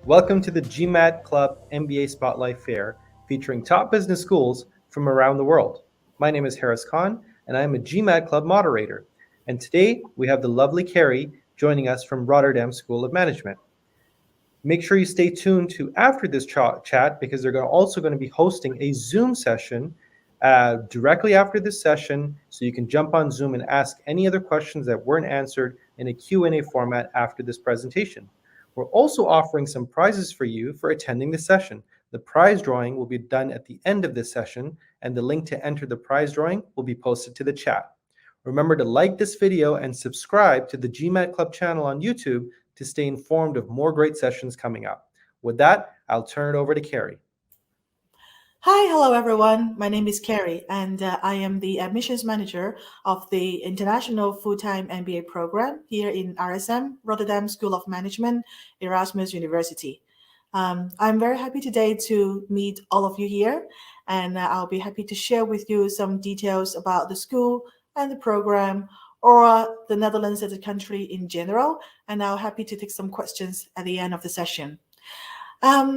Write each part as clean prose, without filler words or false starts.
Welcome to the GMAT Club MBA Spotlight Fair, featuring top business schools from around the world. My name is Harris Khan, and I am a GMAT Club moderator. And today we have the lovely Carrie joining us from Rotterdam School of Management. Make sure you stay tuned to after this chat because they're also going to be hosting a Zoom session directly after this session, so you can jump on Zoom and ask any other questions that weren't answered in a Q&A format after this presentation. We're also offering some prizes for you for attending the session. The prize drawing will be done at the end of this session, and the link to enter the prize drawing will be posted to the chat. Remember to like this video and subscribe to the GMAT Club channel on YouTube to stay informed of more great sessions coming up. With that, I'll turn it over to Carrie. Hi, hello everyone. My name is Carrie, and I am the admissions manager of the International Full-Time MBA program here in RSM, Rotterdam School of Management, Erasmus University. I'm very happy today to meet all of you here, and I'll be happy to share with you some details about the school and the program, or the Netherlands as a country in general, and I'm happy to take some questions at the end of the session.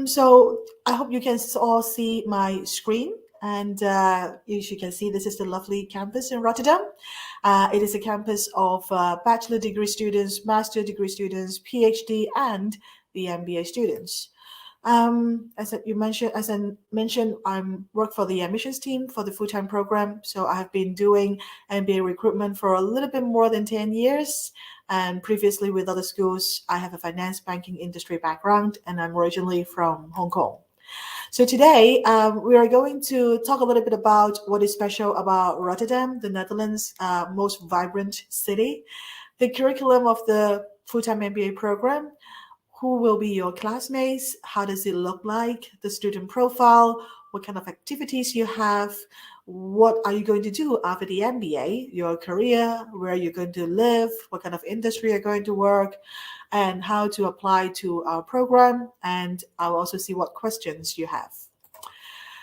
So I hope you can all see my screen, and as you can see, this is the lovely campus in Rotterdam. It is a campus of bachelor degree students, master degree students, PhD, and the MBA students. As I mentioned, I work for the admissions team for the full-time program. So I have been doing MBA recruitment for a little bit more than 10 years. And previously with other schools, I have a finance banking industry background, and I'm originally from Hong Kong. So today, we are going to talk a little bit about what is special about Rotterdam, the Netherlands' most vibrant city, the curriculum of the full-time MBA program, who will be your classmates, how does it look like, the student profile, what kind of activities you have, what are you going to do after the MBA, your career, where you're going to live, what kind of industry you're going to work, and how to apply to our program. And I'll also see what questions you have.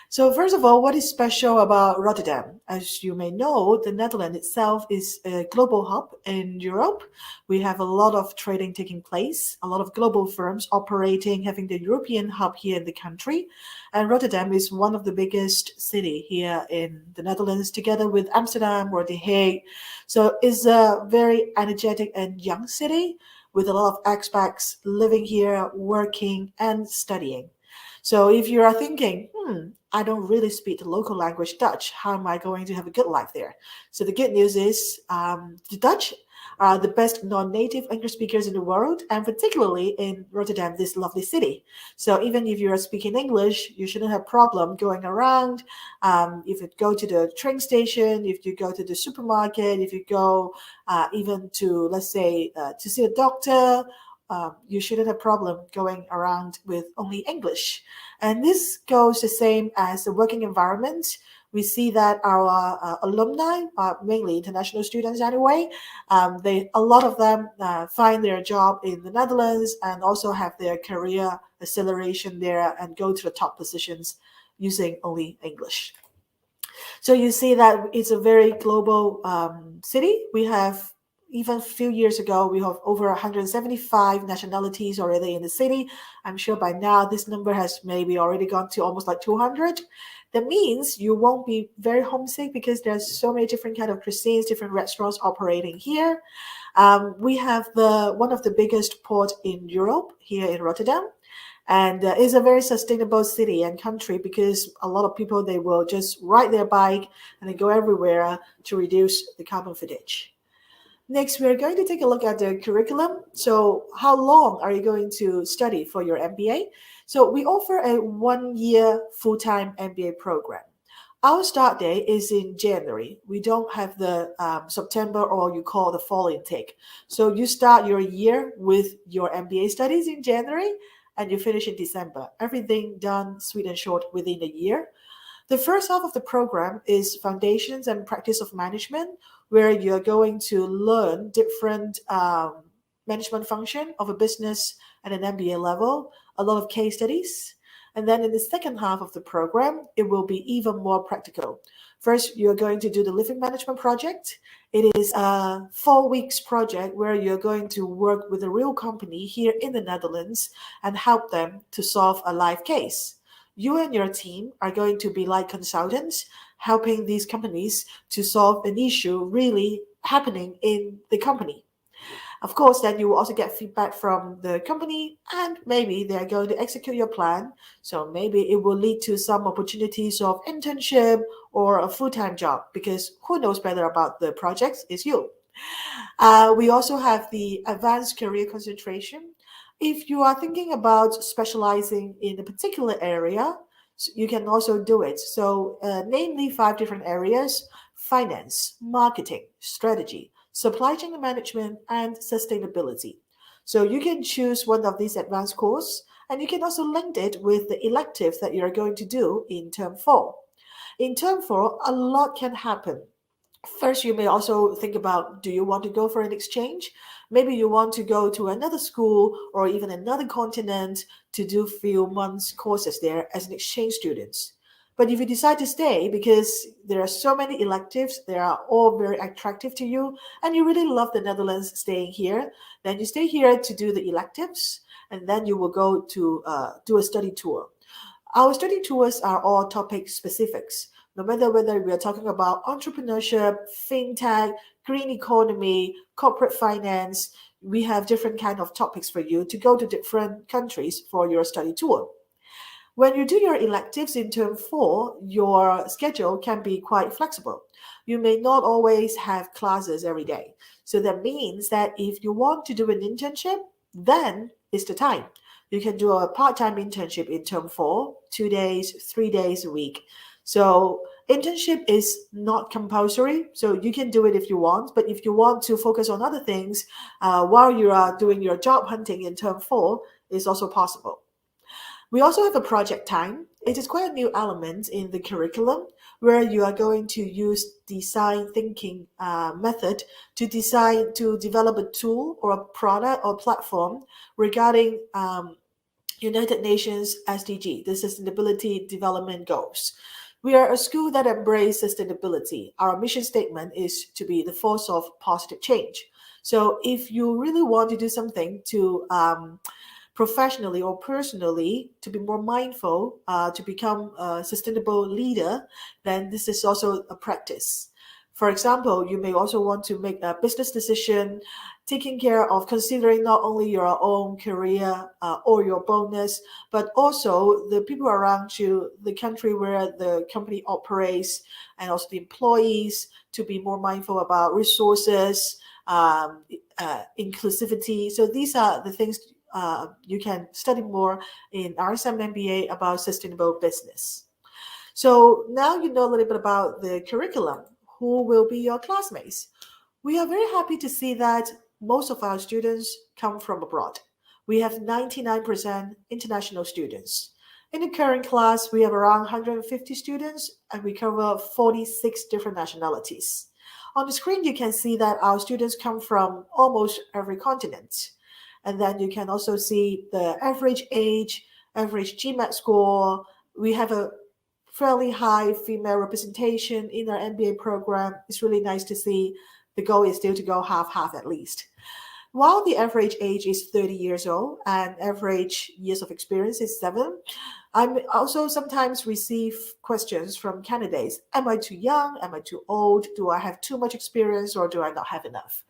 So first of all, what is special about Rotterdam? As you may know, the Netherlands itself is a global hub in Europe. We have a lot of trading taking place, a lot of global firms operating, having the European hub here in the country. And Rotterdam is one of the biggest city here in the Netherlands, together with Amsterdam or The Hague. So it's a very energetic and young city with a lot of expats living here, working and studying. So if you are thinking, I don't really speak the local language Dutch, how am I going to have a good life there? So the good news is the Dutch are the best non-native English speakers in the world, and particularly in Rotterdam, this lovely city. So even if you are speaking English, you shouldn't have problem going around. If you go to the train station, if you go to the supermarket, if you go even to, let's say, to see a doctor, you shouldn't have problem going around with only English. And this goes the same as the working environment. We see that our alumni, mainly international students anyway, a lot of them find their job in the Netherlands and also have their career acceleration there and go to the top positions using only English. So you see that it's a very global city. We have, even a few years ago, we have over 175 nationalities already in the city. I'm sure by now this number has maybe already gone to almost like 200. That means you won't be very homesick because there's so many different kind of cuisines, different restaurants operating here. We have one of the biggest port in Europe here in Rotterdam. And it's a very sustainable city and country because a lot of people, they will just ride their bike and they go everywhere to reduce the carbon footage. Next, we're going to take a look at the curriculum. So how long are you going to study for your MBA? So we offer a 1-year full-time MBA program. Our start date is in January. We don't have the September, or you call the fall intake. So you start your year with your MBA studies in January and you finish in December. Everything done sweet and short within a year. The first half of the program is Foundations and Practice of Management, where you're going to learn different management function of a business at an MBA level, a lot of case studies. And then in the second half of the program, it will be even more practical. First, you're going to do the living management project. It is a 4 weeks project where you're going to work with a real company here in the Netherlands and help them to solve a live case. You and your team are going to be like consultants, helping these companies to solve an issue really happening in the company. Of course, then you will also get feedback from the company, and maybe they're going to execute your plan. So maybe it will lead to some opportunities of internship or a full-time job, because who knows better about the projects is you. We also have the advanced career concentration. If you are thinking about specializing in a particular area, you can also do it. So, namely, 5 different areas: finance, marketing, strategy, supply chain management, and sustainability. So, you can choose one of these advanced courses, and you can also link it with the electives that you're going to do in term 4. In term 4, a lot can happen. First, you may also think about, do you want to go for an exchange? Maybe you want to go to another school or even another continent to do few months courses there as an exchange student. But if you decide to stay because there are so many electives, they are all very attractive to you, and you really love the Netherlands staying here, then you stay here to do the electives, and then you will go to do a study tour. Our study tours are all topic specifics. No matter whether we are talking about entrepreneurship, fintech, green economy, corporate finance, we have different kind of topics for you to go to different countries for your study tour. When you do your electives in term 4, your schedule can be quite flexible. You may not always have classes every day. So that means that if you want to do an internship, then is the time. You can do a part-time internship in term 4, 2 days, 3 days a week. So internship is not compulsory, so you can do it if you want. But if you want to focus on other things while you are doing your job hunting in term 4, it's also possible. We also have a project time. It is quite a new element in the curriculum where you are going to use design thinking method to develop a tool or a product or platform regarding United Nations SDG, the Sustainability Development Goals. We are a school that embraces sustainability. Our mission statement is to be the force of positive change. So if you really want to do something to professionally or personally to be more mindful, to become a sustainable leader, then this is also a practice. For example, you may also want to make a business decision, taking care of considering not only your own career or your bonus, but also the people around you, the country where the company operates, and also the employees, to be more mindful about resources, inclusivity. So these are the things you can study more in RSM MBA about sustainable business. So now you know a little bit about the curriculum. Who will be your classmates? We are very happy to see that most of our students come from abroad. We have 99% international students. In the current class, we have around 150 students, and we cover 46 different nationalities. On the screen, you can see that our students come from almost every continent. And then you can also see the average age, average GMAT score. We have a fairly high female representation in our MBA program. It's really nice to see. The goal is still to go half-half at least. While the average age is 30 years old and average years of experience is 7, I also sometimes receive questions from candidates. Am I too young? Am I too old? Do I have too much experience, or do I not have enough?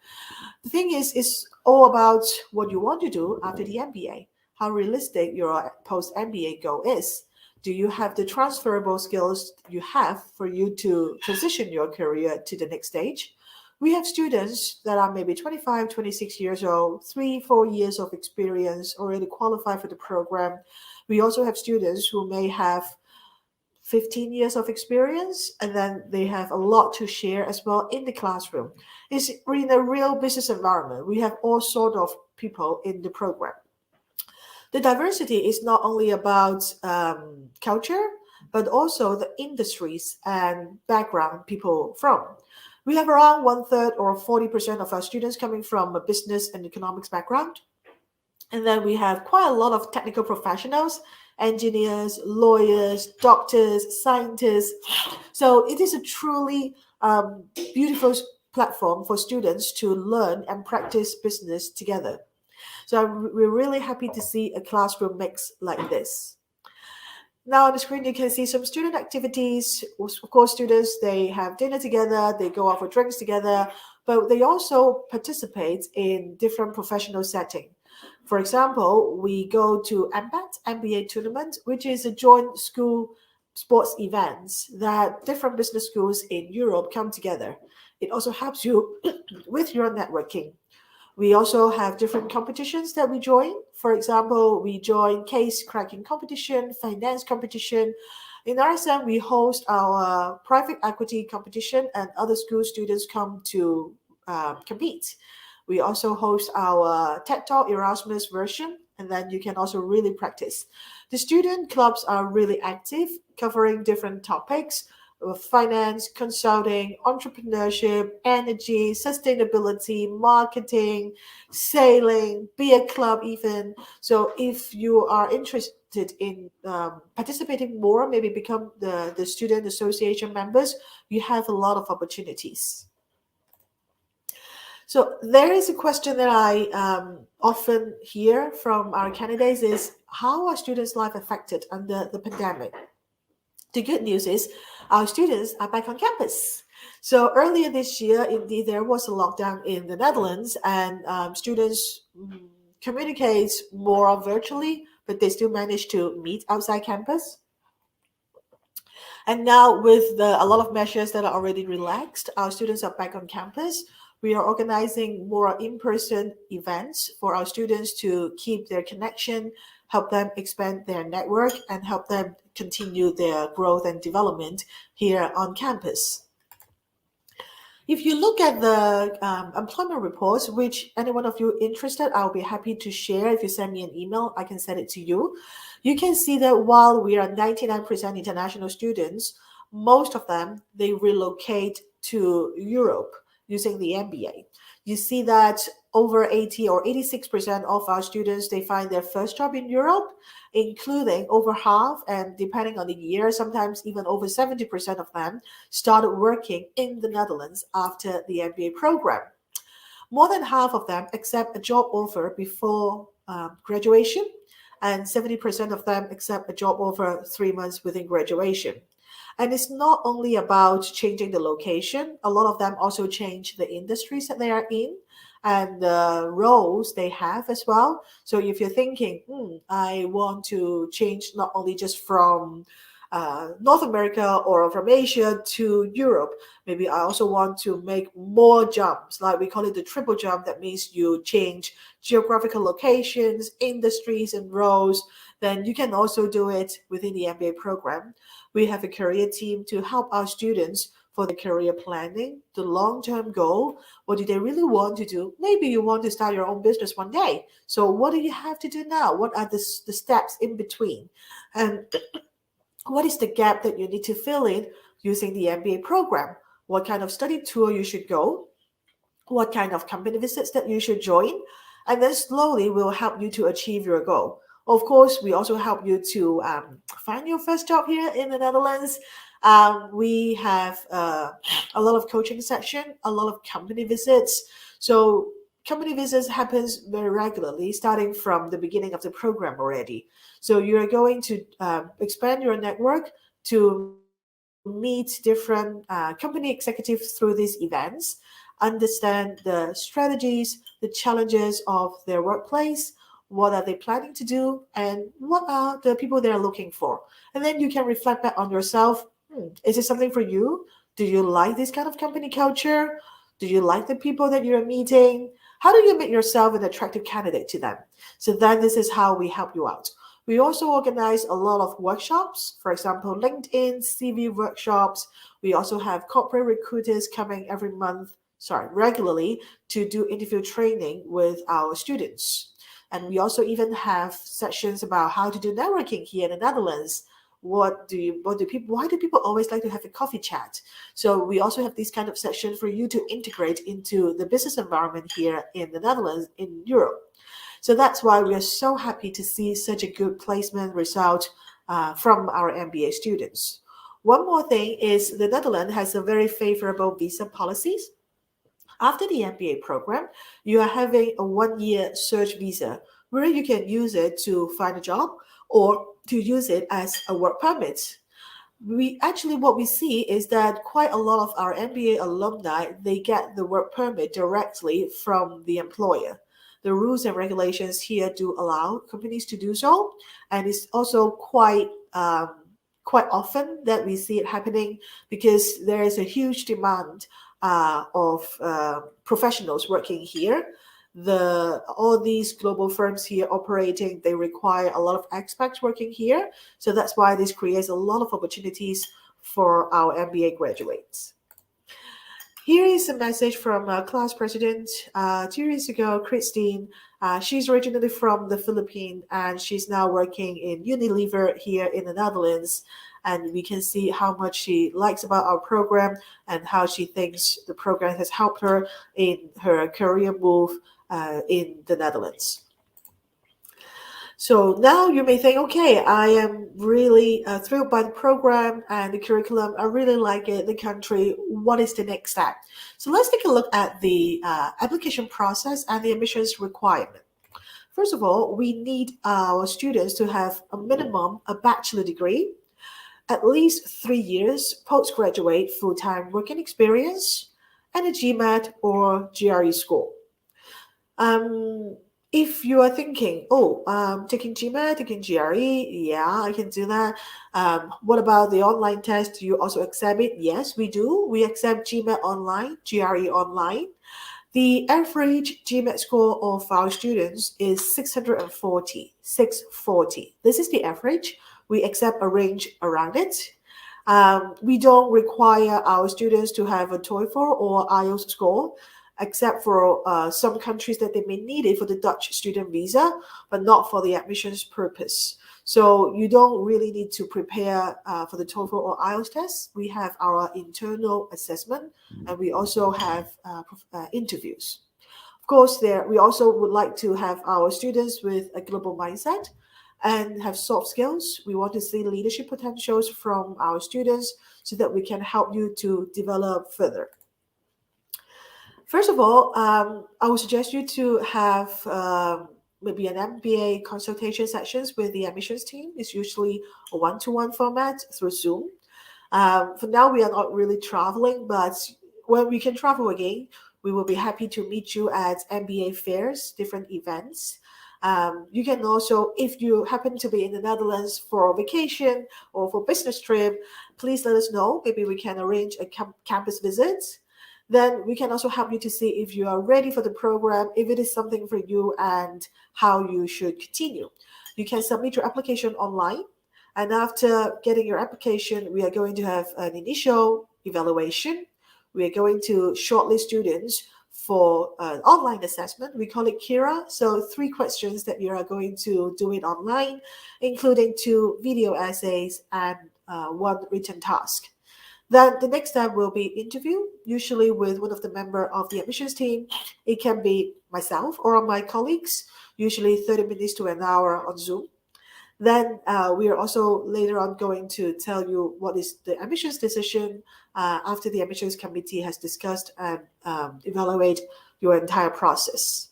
The thing is, it's all about what you want to do after the MBA, how realistic your post-MBA goal is. Do you have the transferable skills you have for you to transition your career to the next stage? We have students that are maybe 25, 26 years old, 3, 4 years of experience, already qualified for the program. We also have students who may have 15 years of experience, and then they have a lot to share as well in the classroom. It's in a real business environment. We have all sorts of people in the program. The diversity is not only about culture, but also the industries and background people from. We have around 1/3 or 40% of our students coming from a business and economics background. And then we have quite a lot of technical professionals, engineers, lawyers, doctors, scientists. So it is a truly beautiful platform for students to learn and practice business together. So we're really happy to see a classroom mix like this. Now on the screen, you can see some student activities. Of course, students, they have dinner together, they go out for drinks together, but they also participate in different professional settings. For example, we go to MBA tournament, which is a joint school sports events that different business schools in Europe come together. It also helps you with your networking. We also have different competitions that we join. For example, we join case cracking competition, finance competition. In RSM, we host our private equity competition, and other school students come to compete. We also host our Rotterdam Erasmus version, and then you can also really practice. The student clubs are really active, covering different topics: finance, consulting, entrepreneurship, energy, sustainability, marketing, sailing, beer club even. So if you are interested in participating more, maybe become the student association members, you have a lot of opportunities. So there is a question that I often hear from our candidates is, how are students' life affected under the pandemic? The good news is our students are back on campus. So earlier this year, indeed, there was a lockdown in the Netherlands, and students communicate more virtually, but they still manage to meet outside campus. And now with a lot of measures that are already relaxed, our students are back on campus. We are organizing more in-person events for our students to keep their connection, help them expand their network, and help them continue their growth and development here on campus. If you look at the employment reports, which any one of you interested, I'll be happy to share. If you send me an email, I can send it to you. You can see that while we are 99% international students, most of them, they relocate to Europe using the MBA. You see that over 80 or 86% of our students, they find their first job in Europe, including over half, and depending on the year, sometimes even over 70% of them started working in the Netherlands after the MBA program. More than half of them accept a job offer before graduation, and 70% of them accept a job offer 3 months within graduation. And it's not only about changing the location. A lot of them also change the industries that they are in and the roles they have as well. So if you're thinking, I want to change not only just from North America or from Asia to Europe, maybe I also want to make more jumps, like we call it the triple jump. That means you change geographical locations, industries, and roles. Then you can also do it within the MBA program. We have a career team to help our students for the career planning, the long-term goal. What do they really want to do? Maybe you want to start your own business one day. So what do you have to do now? What are the steps in between? And what is the gap that you need to fill in using the MBA program? What kind of study tour you should go? What kind of company visits that you should join? And then slowly we'll help you to achieve your goal. Of course, we also help you to find your first job here in the Netherlands. We have a lot of coaching session, a lot of company visits. So company visits happens very regularly, starting from the beginning of the program already. So you're going to expand your network to meet different company executives through these events, understand the strategies, the challenges of their workplace, what are they planning to do, and what are the people they're looking for. And then you can reflect back on yourself. Is it something for you? Do you like this kind of company culture? Do you like the people that you're meeting? How do you make yourself an attractive candidate to them? So then this is how we help you out. We also organize a lot of workshops, for example, LinkedIn, CV workshops. We also have corporate recruiters coming regularly to do interview training with our students. And we also even have sessions about how to do networking here in the Netherlands. Why do people always like to have a coffee chat? So we also have this kind of section for you to integrate into the business environment here in the Netherlands, in Europe. So that's why we are so happy to see such a good placement result from our MBA students. One more thing is the Netherlands has a very favorable visa policies. After the MBA program, you are having a 1-year search visa where you can use it to find a job or to use it as a work permit. What we see is that quite a lot of our MBA alumni, they get the work permit directly from the employer. The rules and regulations here do allow companies to do so, and it's also quite often that we see it happening because there is a huge demand of professionals working here. All these global firms here operating, they require a lot of expats working here. So that's why this creates a lot of opportunities for our MBA graduates. Here is a message from class president 2 years ago, Christine. She's originally from the Philippines and she's now working in Unilever here in the Netherlands. And we can see how much she likes about our program and how she thinks the program has helped her in her career move in the Netherlands. So now you may think, okay, I am really thrilled by the program and the curriculum. I really like it, the country. What is the next step? So let's take a look at the application process and the admissions requirement. First of all, we need our students to have a minimum a bachelor degree, at least 3 years postgraduate full-time working experience, and a GMAT or GRE score. If you are thinking, taking GMAT, taking GRE, yeah, I can do that. What about the online test? Do you also accept it? Yes, we do. We accept GMAT online, GRE online. The average GMAT score of our students is 640, 640. This is the average. We accept a range around it. We don't require our students to have a TOEFL or IELTS score, except for some countries that they may need it for the Dutch student visa, but not for the admissions purpose. So you don't really need to prepare for the TOEFL or IELTS test. We have our internal assessment, and we also have interviews. Of course, we also would like to have our students with a global mindset and have soft skills. We want to see leadership potentials from our students so that we can help you to develop further. First of all, I would suggest you to have maybe an MBA consultation sessions with the admissions team. It's usually a one-to-one format through Zoom. For now, we are not really traveling, but when we can travel again, we will be happy to meet you at MBA fairs, different events. You can also, if you happen to be in the Netherlands for a vacation or for business trip, please let us know. Maybe we can arrange a campus visit. Then we can also help you to see if you are ready for the program, if it is something for you, and how you should continue. You can submit your application online. And after getting your application, we are going to have an initial evaluation. We are going to shortlist students for an online assessment. We call it Kira. So 3 questions that you are going to do it online, including 2 video essays and 1 written task. Then the next step will be interview, usually with one of the members of the admissions team. It can be myself or my colleagues, usually 30 minutes to an hour on Zoom. Then we are also later on going to tell you what is the admissions decision after the admissions committee has discussed and evaluate your entire process.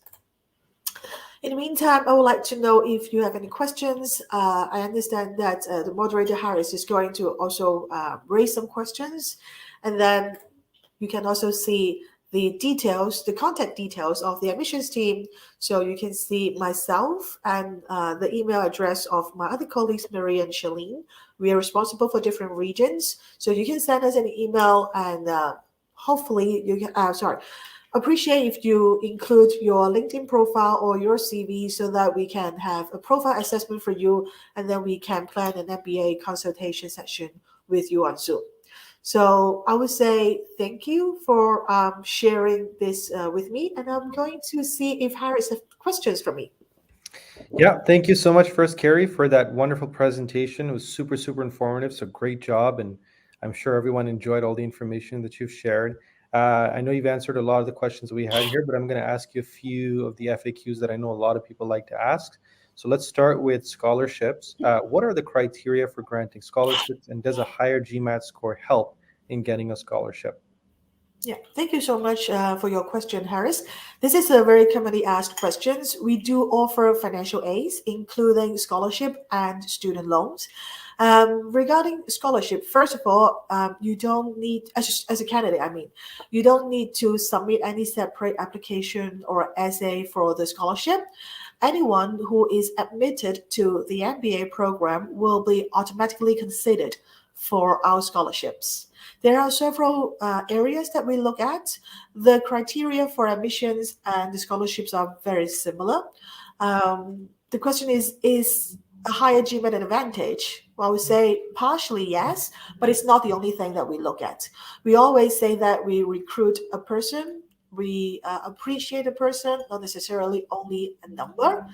In the meantime, I would like to know if you have any questions. I understand that the moderator, Harris, is going to also raise some questions. And then you can also see the details, the contact details of the admissions team. So you can see myself and the email address of my other colleagues, Marie and Shalene. We are responsible for different regions. So you can send us an email and hopefully you can, appreciate if you include your LinkedIn profile or your CV so that we can have a profile assessment for you, and then we can plan an MBA consultation session with you on Zoom. So I would say thank you for sharing this with me, and I'm going to see if Harris has questions for me. Yeah, thank you so much first, Carrie, for that wonderful presentation. It was super informative, so great job, and I'm sure everyone enjoyed all the information that you've shared. I know you've answered a lot of the questions we had here, but I'm going to ask you a few of the FAQs that I know a lot of people like to ask. So let's start with scholarships. What are the criteria for granting scholarships, and does a higher GMAT score help in getting a scholarship? Yeah, thank you so much for your question, Harris. This is a very commonly asked questions. We do offer financial aids, including scholarship and student loans. Regarding scholarship, first of all, you don't need, as a candidate, I mean, you don't need to submit any separate application or essay for the scholarship. Anyone who is admitted to the MBA program will be automatically considered for our scholarships. There are several areas that we look at. The criteria for admissions and the scholarships are very similar. The question is a higher GMAT an advantage? Well, I would say partially yes, but it's not the only thing that we look at. We always say that we recruit a person, we appreciate a person, not necessarily only a number.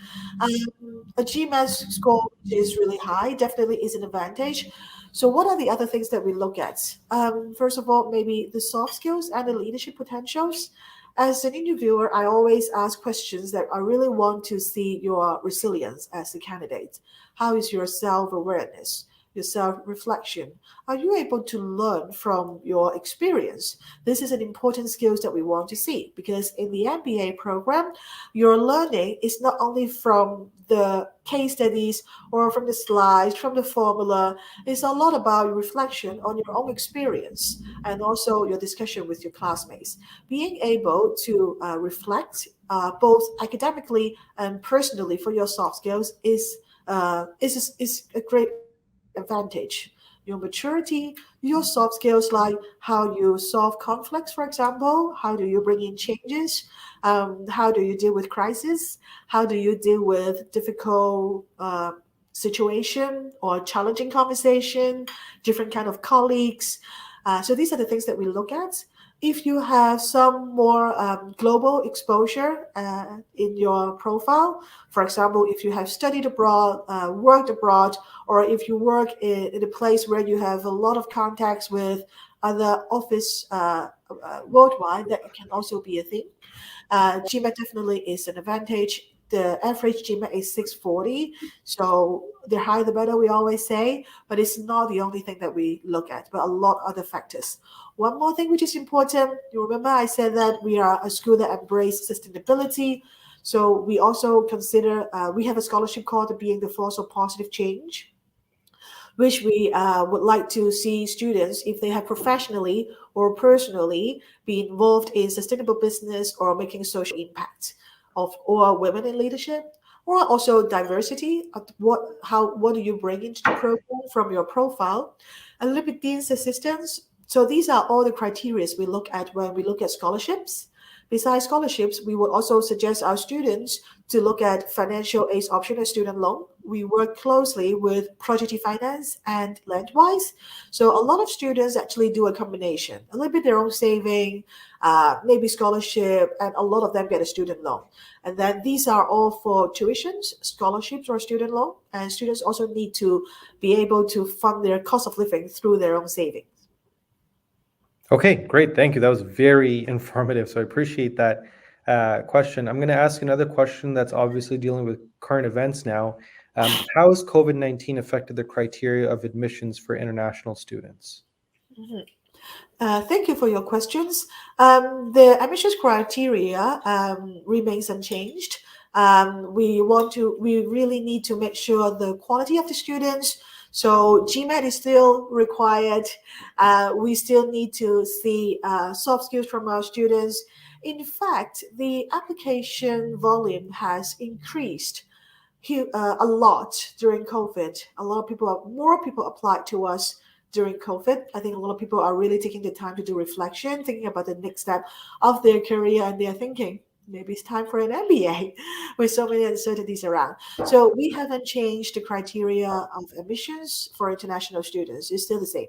A GMAT score which is really high definitely is an advantage. So, what are the other things that we look at? First of all, maybe the soft skills and the leadership potentials. As an interviewer, I always ask questions that I really want to see your resilience as a candidate. How is your self awareness, your self reflection? Are you able to learn from your experience? This is an important skills that we want to see because in the MBA program, your learning is not only from the case studies or from the slides, from the formula. It's a lot about your reflection on your own experience and also your discussion with your classmates. Being able to reflect both academically and personally for your soft skills is a great advantage. Your maturity, your soft skills like how you solve conflicts, for example, how do you bring in changes, how do you deal with crisis, how do you deal with difficult situation or challenging conversation, different kind of colleagues. So these are the things that we look at. If you have some more global exposure in your profile, for example, if you have studied abroad, worked abroad, or if you work in a place where you have a lot of contacts with other office worldwide, that can also be a thing. GMAT definitely is an advantage. The average GMAT is 640, so the higher the better, we always say, but it's not the only thing that we look at, but a lot of other factors. One more thing which is important, you remember I said that we are a school that embraces sustainability. So we also consider, we have a scholarship called Being the Force of Positive Change, which we would like to see students, if they have professionally or personally be involved in sustainable business or making social impact of or women in leadership, or also diversity. What do you bring into the program from your profile? A little bit dean's assistance. So these are all the criteria we look at when we look at scholarships. Besides scholarships, we would also suggest our students to look at financial aid option and student loan. We work closely with project finance and Lendwise. So a lot of students actually do a combination, a little bit their own saving, maybe scholarship, and a lot of them get a student loan. And then these are all for tuitions, scholarships, or student loan. And students also need to be able to fund their cost of living through their own savings. Okay, great. Thank you. That was very informative. So I appreciate that question. I'm going to ask another question that's obviously dealing with current events now. How has COVID-19 affected the criteria of admissions for international students? Mhm. Thank you for your questions. The admissions criteria remains unchanged. We really need to make sure the quality of the students. So GMAT is still required. We still need to see soft skills from our students. In fact, the application volume has increased a lot during COVID. More people applied to us during COVID. I think a lot of people are really taking the time to do reflection, thinking about the next step of their career, and they're thinking maybe it's time for an MBA with so many uncertainties around. So we haven't changed the criteria of admissions for international students. It's still the same.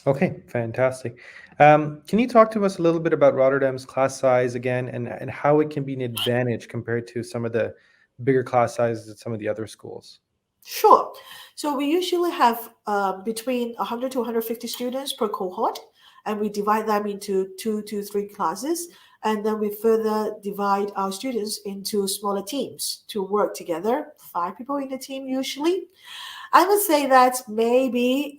Okay, fantastic. Can you talk to us a little bit about Rotterdam's class size again, and how it can be an advantage compared to some of the bigger class sizes at some of the other schools? Sure. So we usually have between 100 to 150 students per cohort. and we divide them into 2 to 3 classes. And then we further divide our students into smaller teams to work together, 5 people in a team usually. I would say that maybe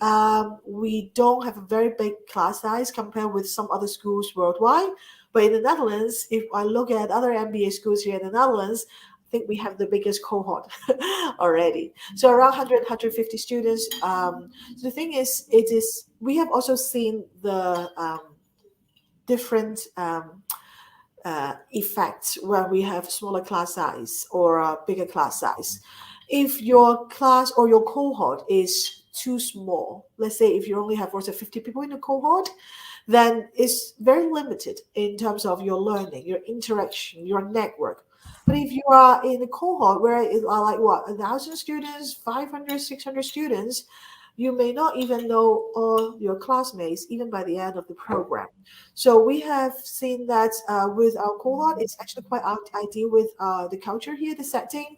we don't have a very big class size compared with some other schools worldwide. But in the Netherlands, if I look at other MBA schools here in the Netherlands, I think we have the biggest cohort already. So around 100, 150 students. So the thing is, we have also seen the different effects when we have smaller class size or a bigger class size. If your class or your cohort is too small, let's say if you only have 50 people in a cohort, then it's very limited in terms of your learning, your interaction, your network. But if you are in a cohort where it are like 1,000 students, 500, 600 students, you may not even know all your classmates even by the end of the program. So we have seen that with our cohort, it's actually quite ideal with the culture here, the setting.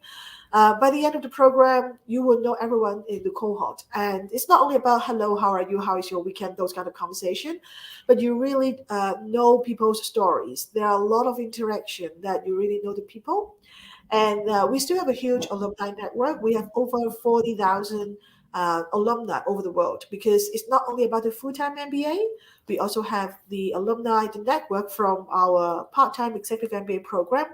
By the end of the program, you will know everyone in the cohort. And it's not only about, hello, how are you? How is your weekend? Those kind of conversation, but you really know people's stories. There are a lot of interaction that you really know the people. And we still have a huge alumni network. We have over 40,000 alumni over the world, because it's not only about the full-time MBA. We also have the alumni, the network from our part-time executive MBA program,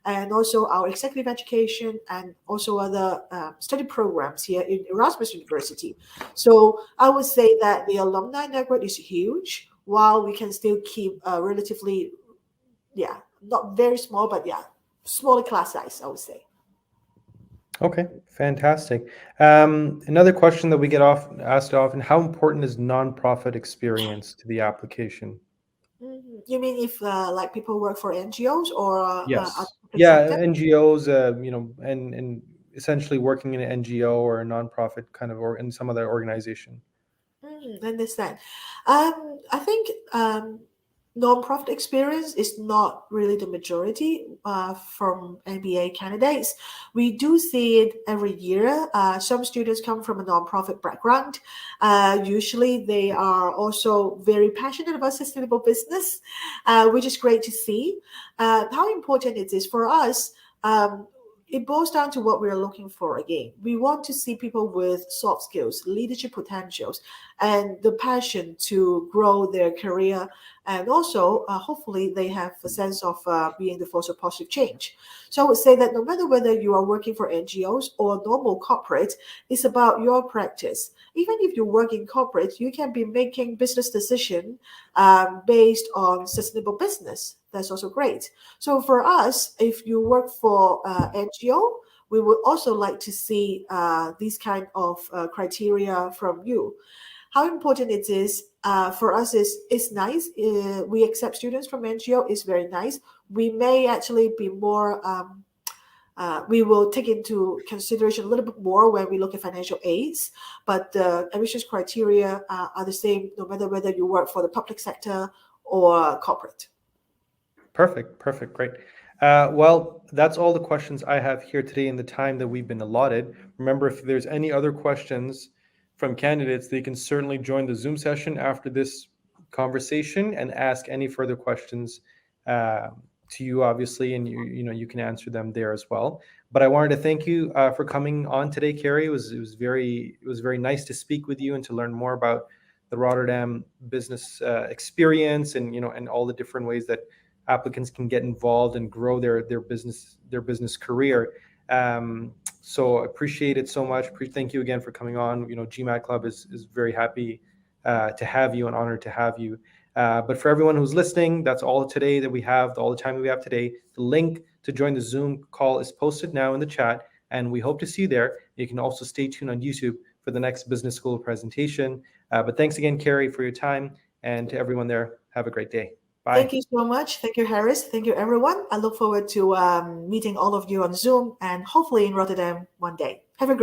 and also our executive education, and also other study programs here in Erasmus University. So I would say that the alumni network is huge, while we can still keep relatively, not very small, but smaller class size, I would say. Okay, fantastic. Another question that we get asked often: how important is nonprofit experience to the application? You mean if like people work for NGOs or Yes. public Yeah, sector? NGOs, and essentially working in an NGO or a nonprofit kind of, or in some other organization. Understand. I think non-profit experience is not really the majority from MBA candidates. We do see it every year. Some students come from a non-profit background. Usually, they are also very passionate about sustainable business, which is great to see. How important it is for us. It boils down to what we're looking for again. We want to see people with soft skills, leadership potentials, and the passion to grow their career. And also, hopefully, they have a sense of being the force of positive change. So I would say that no matter whether you are working for NGOs or normal corporate, it's about your practice. Even if you work in corporate, you can be making business decisions based on sustainable business. That's also great. So for us, if you work for NGO, we would also like to see these kind of criteria from you. How important it is for us is it's nice. We accept students from NGO. It's very nice. We may actually be more. We will take into consideration a little bit more when we look at financial aids, but the admissions criteria are the same no matter whether you work for the public sector or corporate. Perfect, great. Well, that's all the questions I have here today in the time that we've been allotted. Remember, if there's any other questions from candidates, they can certainly join the Zoom session after this conversation and ask any further questions to you, obviously, and you can answer them there as well. But I wanted to thank you for coming on today, Carrie. It was very nice to speak with you and to learn more about the Rotterdam business experience, and all the different ways that applicants can get involved and grow their business career. So I appreciate it so much. Thank you again for coming on. GMAT Club is very happy to have you and honored to have you. But for everyone who's listening, that's all today that we have, all the time we have today. The link to join the Zoom call is posted now in the chat, and we hope to see you there. You can also stay tuned on YouTube for the next business school presentation. But thanks again, Carrie, for your time, and to everyone there, have a great day. Bye. Thank you so much. Thank you, Harris. Thank you, everyone. I look forward to meeting all of you on Zoom and hopefully in Rotterdam one day. Have a great